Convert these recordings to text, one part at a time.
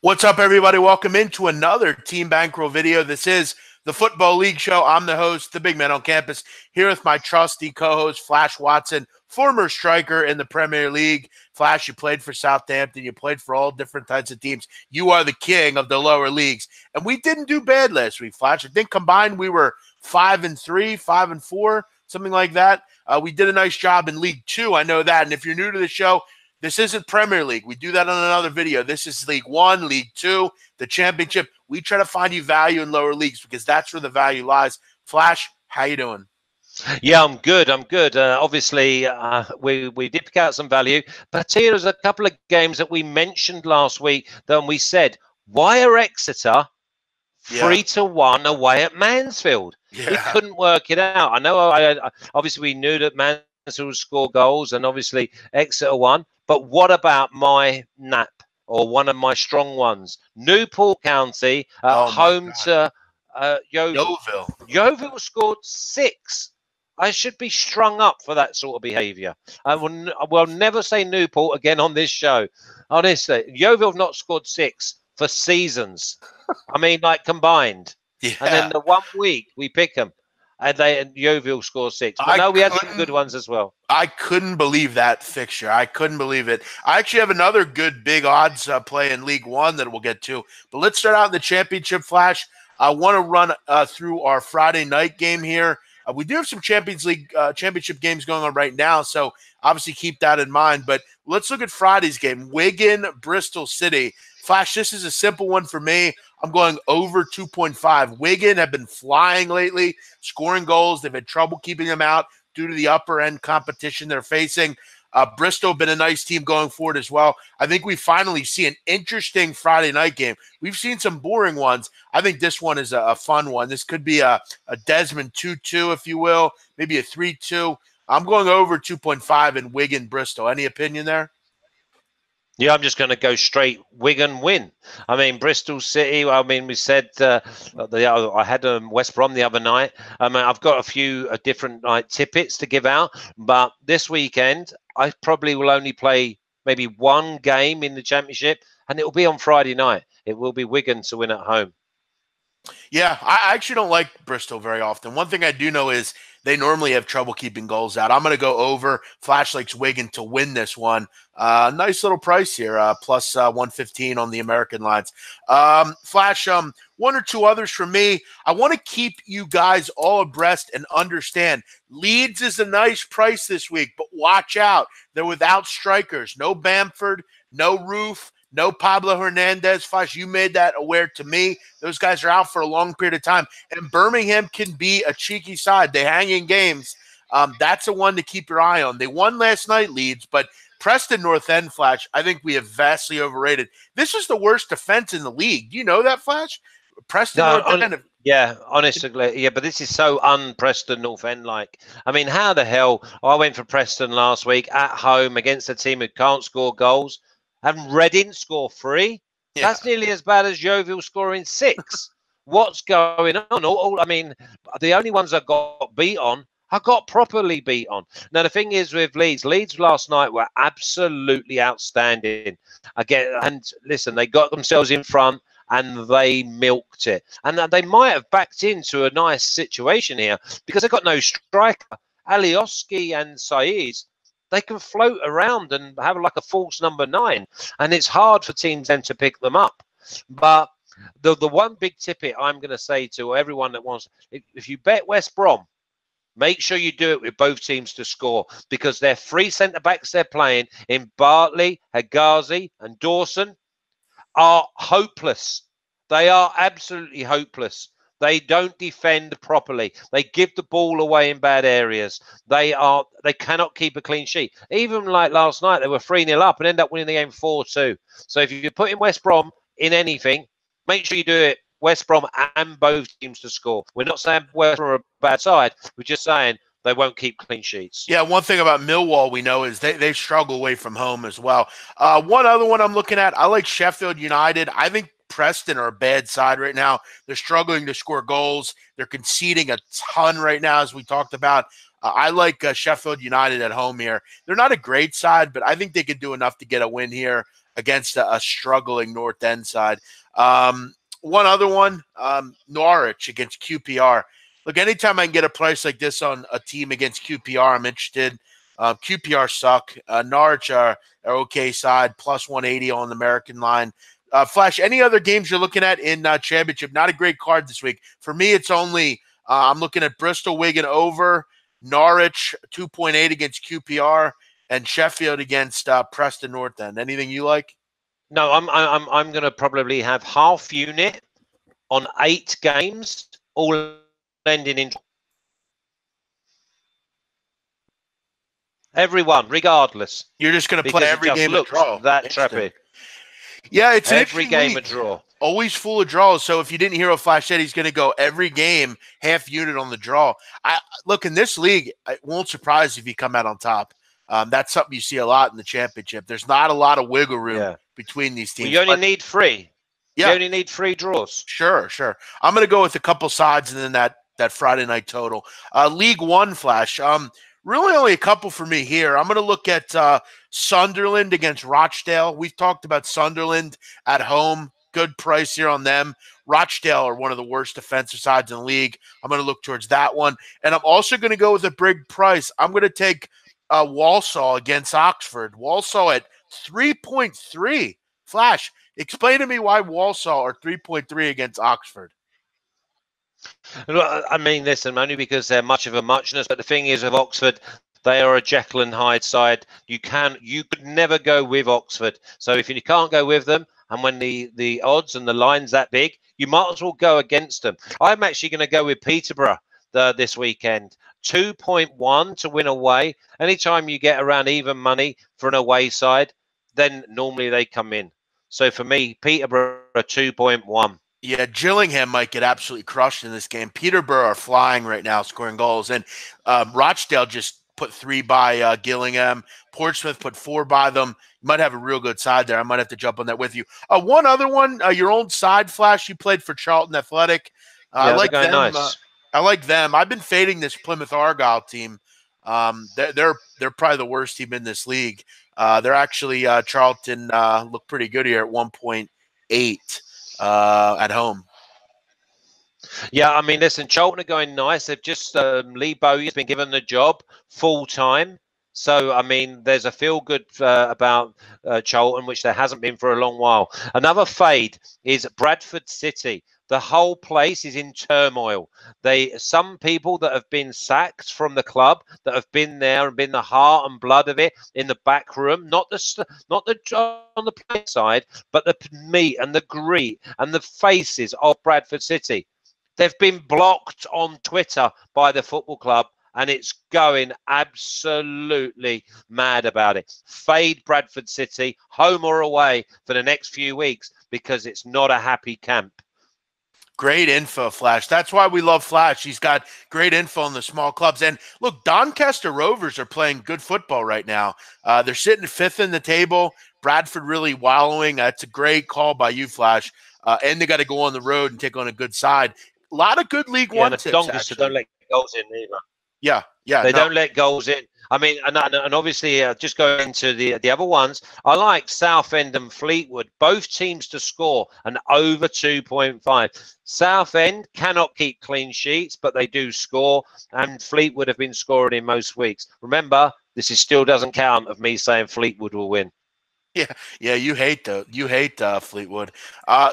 What's up, everybody? Welcome into another Team Bankroll video. This is the Football League Show. I'm the host, the big man on campus, here with my trusty co-host, Flash Watson, former striker in the Premier League. Flash, you played for Southampton. You played for all different types of teams. You are the king of the lower leagues. And we didn't do bad last week, Flash. I think combined we were 5-3, 5-4, something like that. We did a nice job in League Two. I know that. And if you're new to the show, this isn't Premier League. We do that on another video. This is League One, League Two, the championship. We try to find you value in lower leagues because that's where the value lies. Flash, how you doing? Yeah, I'm good. Obviously, we did pick out some value, but I tell you, there's a couple of games that we mentioned last week that we said, why are Exeter 3-1 away at Mansfield? We couldn't work it out. I know. Obviously, we knew that Mansfield would score goals, and obviously Exeter won. But what about my nap, or one of my strong ones? Newport County at home to Yeovil. Yeovil scored 6. I should be strung up for that sort of behaviour. I will never say Newport again on this show. Honestly, Yeovil have not scored 6 for seasons. I mean, like combined. Yeah. And then the 1 week we pick them. And Yeovil scored 6. But no, we had some good ones as well. I couldn't believe that fixture. I couldn't believe it. I actually have another good big odds play in League One that we'll get to. But let's start out in the championship, Flash. I want to run through our Friday night game here. We do have some Champions League championship games going on right now, so obviously keep that in mind. But let's look at Friday's game, Wigan, Bristol City. Flash, this is a simple one for me. I'm going over 2.5. Wigan have been flying lately, scoring goals. They've had trouble keeping them out due to the upper-end competition they're facing. Bristol been a nice team going forward as well. I think we finally see an interesting Friday night game. We've seen some boring ones. I think this one is a fun one. This could be a Desmond 2-2, if you will, maybe a 3-2. I'm going over 2.5 in Wigan, Bristol. Any opinion there? Yeah, I'm just going to go straight Wigan win. I mean, Bristol City, I mean, we said I had West Brom the other night. I mean, I've got a few different tippets to give out, but this weekend I probably will only play maybe one game in the championship, and it will be on Friday night. It will be Wigan to win at home. Yeah, I actually don't like Bristol very often. One thing I do know is they normally have trouble keeping goals out. I'm going to go over. Flash likes Wigan to win this one. Nice little price here, plus 115 on the American lines. Flash, one or two others from me. I want to keep you guys all abreast and understand. Leeds is a nice price this week, but watch out. They're without strikers. No Bamford, no Roof. No Pablo Hernandez. Flash, you made that aware to me. Those guys are out for a long period of time. And Birmingham can be a cheeky side. They hang in games. That's a one to keep your eye on. They won last night, Leeds, but Preston North End, Flash, I think we have vastly overrated. This is the worst defense in the league. Do you know that, Flash? Preston North End. Yeah, honestly, yeah, but this is so un-Preston North End-like. I mean, how the hell? I went for Preston last week at home against a team who can't score goals. And Reading score 3. Yeah. That's nearly as bad as Yeovil scoring 6. What's going on? I mean, the only ones I got beat on, I got properly beat on. Now, the thing is with Leeds last night were absolutely outstanding. And listen, they got themselves in front and they milked it. And they might have backed into a nice situation here because they got no striker. Alioski and Said, they can float around and have like a false number 9, and it's hard for teams then to pick them up. But the one big tippet I'm going to say to everyone that wants, if you bet West Brom, make sure you do it with both teams to score, because their 3 centre-backs they're playing in Bartley, Hegazi and Dawson are hopeless. They are absolutely hopeless. They don't defend properly. They give the ball away in bad areas. They cannot keep a clean sheet. Even like last night, they were 3-0 up and end up winning the game 4-2. So if you're putting West Brom in anything, make sure you do it West Brom and both teams to score. We're not saying West Brom are a bad side. We're just saying they won't keep clean sheets. Yeah, one thing about Millwall we know is they struggle away from home as well. One other one I'm looking at, I like Sheffield United. I think Preston are a bad side right now. They're struggling to score goals. They're conceding a ton right now, as we talked about. I like Sheffield United at home here. They're not a great side, but I think they could do enough to get a win here. against a struggling North End side. One other one, Norwich against QPR. Look, anytime I can get a price like this on a team against QPR, I'm interested. QPR suck. Norwich are okay side, plus 180 on the American line. Flash, any other games you're looking at in Championship? Not a great card this week. For me, it's only I'm looking at Bristol Wigan over, Norwich 2.8 against QPR, and Sheffield against Preston North End. Anything you like? No, I'm going to probably have half unit on 8 games, all ending in everyone, regardless. You're just going to play every game a draw. That trappy. Yeah, it's every game a draw. Always full of draws. So if you didn't hear what Flash said, he's going to go every game half unit on the draw. Look, in this league, it won't surprise if you come out on top. That's something you see a lot in the Championship. There's not a lot of wiggle room between these teams. Well, you only need 3. Yeah. You only need 3 draws. Sure. I'm going to go with a couple sides and then that Friday night total. League One, Flash. Really only a couple for me here. I'm going to look at Sunderland against Rochdale. We've talked about Sunderland at home. Good price here on them. Rochdale are one of the worst defensive sides in the league. I'm going to look towards that one. And I'm also going to go with a big price. I'm going to take Walsall against Oxford. Walsall at 3.3. Flash, explain to me why Walsall are 3.3 against Oxford. I mean, listen, only because they're much of a muchness. But the thing is, with Oxford, they are a Jekyll and Hyde side. You could never go with Oxford. So if you can't go with them, and when the odds and the line's that big, you might as well go against them. I'm actually going to go with Peterborough this weekend. 2.1 to win away. Anytime you get around even money for an away side, then normally they come in. So for me, Peterborough 2.1. Yeah, Gillingham might get absolutely crushed in this game. Peterborough are flying right now, scoring goals. And Rochdale just put 3 by Gillingham. Portsmouth put 4 by them. You might have a real good side there. I might have to jump on that with you. One other one, your own side, Flash, you played for Charlton Athletic. I like them. Nice. I like them. I've been fading this Plymouth Argyle team. They're probably the worst team in this league. They're actually Charlton look pretty good here at 1.8 at home. Yeah, I mean, listen, Charlton are going nice. They've just Lee Bowyer's been given the job full time. So, I mean, there's a feel good about Charlton, which there hasn't been for a long while. Another fade is Bradford City. The whole place is in turmoil. Some people that have been sacked from the club, that have been there and been the heart and blood of it in the back room, not the on the play side, but the meat and the greet and the faces of Bradford City. They've been blocked on Twitter by the football club, and it's going absolutely mad about it. Fade Bradford City, home or away, for the next few weeks, because it's not a happy camp. Great info, Flash. That's why we love Flash. He's got great info on the small clubs. And look, Doncaster Rovers are playing good football right now. They're sitting 5th in the table. Bradford really wallowing. That's a great call by you, Flash. And they got to go on the road and take on a good side. A lot of good League One tips, Doncaster don't let goals in either. Yeah. They don't let goals in. I mean, and obviously, just going into the other ones, I like Southend and Fleetwood, both teams to score and over 2.5. Southend cannot keep clean sheets, but they do score, and Fleetwood have been scoring in most weeks. Remember, this still doesn't count of me saying Fleetwood will win. Yeah, you hate Fleetwood.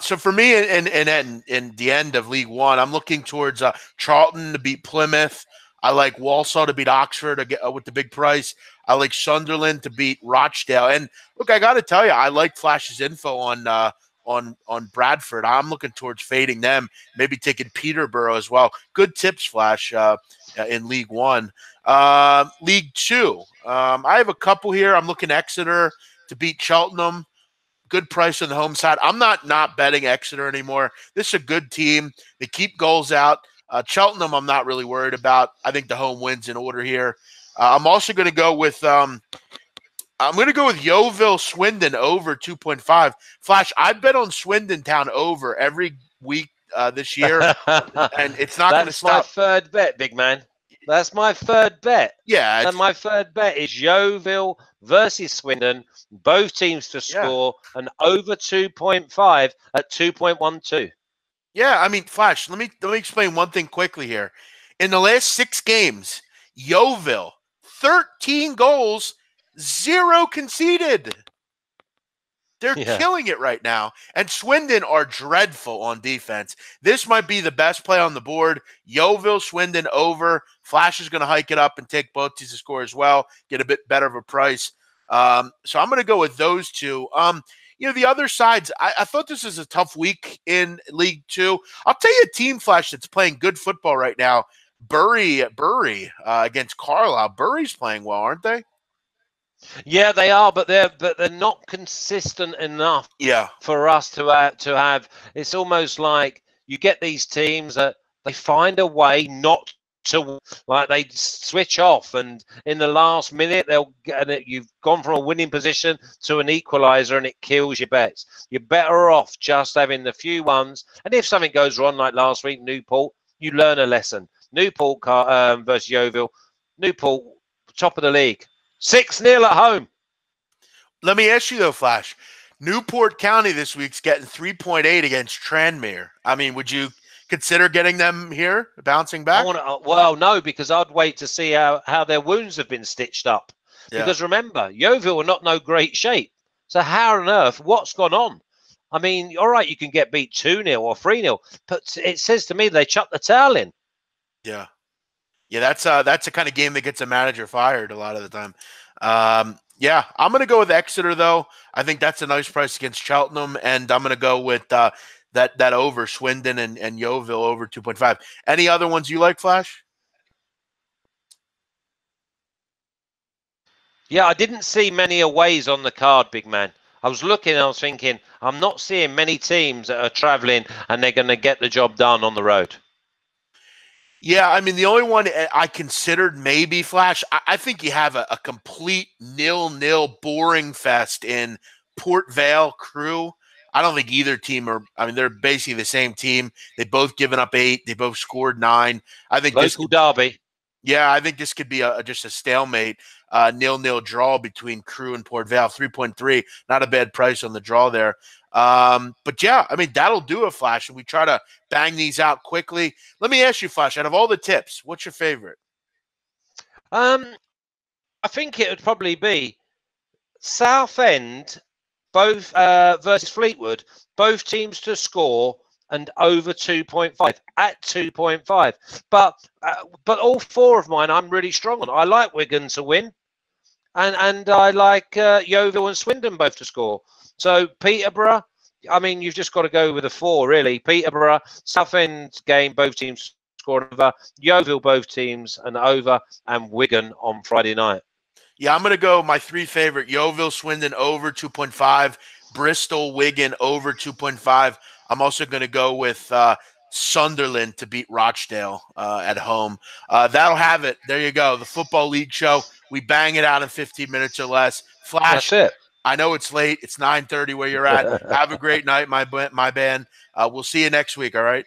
So for me, in the end of League One, I'm looking towards Charlton to beat Plymouth. I like Walsall to beat Oxford with the big price. I like Sunderland to beat Rochdale. And look, I got to tell you, I like Flash's info on Bradford. I'm looking towards fading them, maybe taking Peterborough as well. Good tips, Flash, in League One. League Two, I have a couple here. I'm looking Exeter to beat Cheltenham. Good price on the home side. I'm not betting Exeter anymore. This is a good team. They keep goals out. Cheltenham, I'm not really worried about. I think the home wins in order here. I'm also going to go with Yeovil Swindon over 2.5. Flash, I bet on Swindon Town over every week this year, and it's not going to stop. That's my third bet, big man. That's my third bet. Yeah, And my third bet is Yeovil versus Swindon. Both teams to score and over 2.5 at 2.12. yeah. I mean, Flash. Let me explain one thing quickly here. In the last 6 games, Yeovil 13 goals, 0 conceded. They're killing it right now. And Swindon are dreadful on defense. This might be the best play on the board. Yeovil, Swindon over. Flash is going to hike it up and take both teams to score as well, get a bit better of a price. So I'm going to go with those two. The other sides, I thought this was a tough week in League Two. I'll tell you a team, Flash, that's playing good football right now. Bury against Carlisle. Bury's playing well, aren't they? Yeah, they are, but they're not consistent enough. Yeah. For us to have, it's almost like you get these teams that they find a way not to, like, they switch off, and in the last minute they'll get it. You've gone from a winning position to an equalizer, and it kills your bets. You're better off just having the few ones, and if something goes wrong, like last week, Newport, you learn a lesson. Newport versus Yeovil. Newport, top of the league. 6-0 at home. Let me ask you, though, Flash. Newport County this week's getting 3.8 against Tranmere. I mean, would you consider getting them here, bouncing back? Well, no, because I'd wait to see how their wounds have been stitched up. Yeah. Because remember, Yeovil are not no great shape. So how on earth, what's gone on? I mean, all right, you can get beat 2-0 or 3-0, but it says to me they chuck the towel in. Yeah. Yeah, that's the kind of game that gets a manager fired a lot of the time. Yeah, I'm going to go with Exeter, though. I think that's a nice price against Cheltenham, and I'm going to go with that over Swindon and Yeovil over 2.5. Any other ones you like, Flash? Yeah, I didn't see many aways on the card, big man. I was looking, I was thinking, I'm not seeing many teams that are traveling and they're going to get the job done on the road. Yeah, I mean, the only one I considered maybe, Flash, I think you have a complete 0-0 boring fest in Port Vale Crew. I don't think either team they're basically the same team. They've both given up 8. They both scored 9. I think local derby. Yeah, I think this could be just a stalemate, 0-0 draw between Crew and Port Vale. 3.3, not a bad price on the draw there. But yeah, I mean, that'll do it, Flash. And we try to bang these out quickly. Let me ask you, Flash, out of all the tips, what's your favorite? I think it would probably be Southend, both versus Fleetwood, both teams to score and over 2.5 at 2.5. But all 4 of mine I'm really strong on. I like Wigan to win, and I like Yeovil and Swindon both to score. So Peterborough, I mean, you've just got to go with a 4, really. Peterborough, Southend game, both teams scored over. Yeovil, both teams, and over. And Wigan on Friday night. Yeah, I'm going to go my 3 favorite. Yeovil, Swindon over 2.5. Bristol, Wigan over 2.5. I'm also going to go with Sunderland to beat Rochdale at home. That'll have it. There you go. The Football League show. We bang it out in 15 minutes or less. Flash. That's it. I know it's late. It's 9:30 where you're at. Have a great night, my band. We'll see you next week, all right?